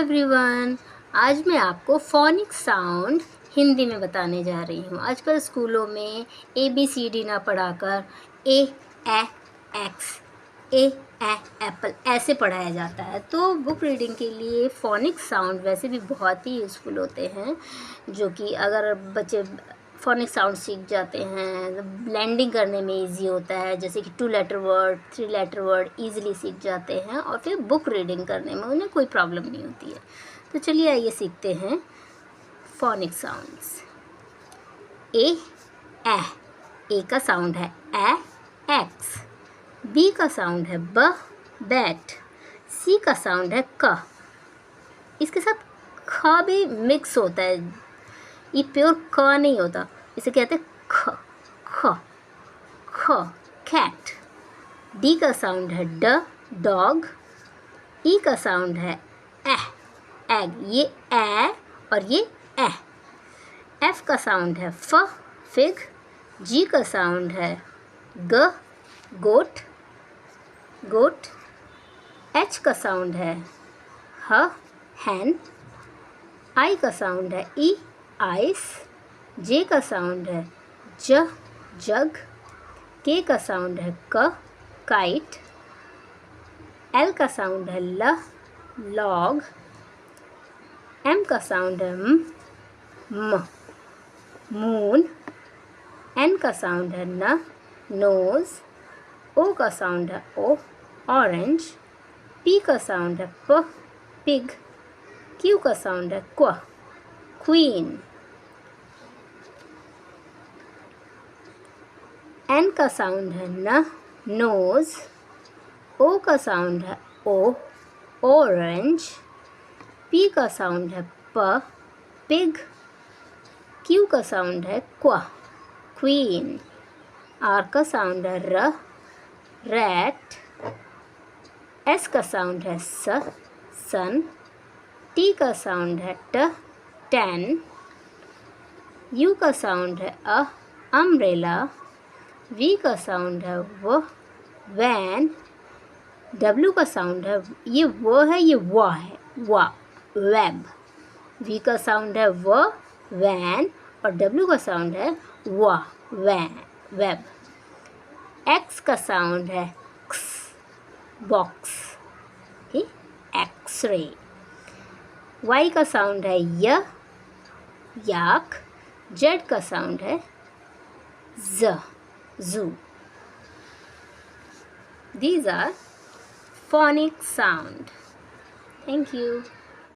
Everyone, आज मैं आपको फोनिक साउंड हिंदी में बताने जा रही हूँ। आजकल स्कूलों में ABCD ना पढ़ाकर ए एक्स ए एप्पल ऐसे पढ़ाया जाता है। तो बुक रीडिंग के लिए फोनिक साउंड वैसे भी बहुत ही यूज़फुल होते हैं, जो कि अगर बच्चे फोनिक साउंड सीख जाते हैं, ब्लेंडिंग करने में इजी होता है। जैसे कि 2 letter word 3 letter word easily सीख जाते हैं और फिर बुक रीडिंग करने में उन्हें कोई प्रॉब्लम नहीं होती है। तो चलिए आइए सीखते हैं फोनिक साउंड्स। ए का साउंड है एक्स। बी का साउंड है बैट। सी का साउंड है क। इसके साथ ख भी मिक्स होता है, ये प्योर क नहीं होता, इसे कहते हैं ख ख ख कैट। डी का साउंड है डॉग। ई का साउंड है एग, ये और ये एफ का साउंड है फिग। जी का साउंड है गोट। एच का साउंड है हैन। आई का साउंड है आइस। जे का साउंड है जग। के का साउंड है काइट। एल का साउंड है लॉग। एम का साउंड है मून। एन का साउंड है नोज। ओ का साउंड है ऑरेंज। पी का साउंड है पिग। क्यू का साउंड है क्वीन। एन का साउंड है नोज। ओ का साउंड है ऑरेंज। पी का साउंड है पिग। क्यू का साउंड है क्वीन। आर का साउंड है रैट। एस का साउंड है सन। टी का साउंड है टैन। यू का साउंड है अम्ब्रेला। वी का साउंड है वैन। डब्ल्यू का साउंड है ये वेब। वी का साउंड है वैन और डब्ल्यू का साउंड है वेब। एक्स का साउंड है बॉक्स, एक्सरे। वाई का साउंड है याक। जेड का साउंड है zoo. These are phonic sound. Thank you.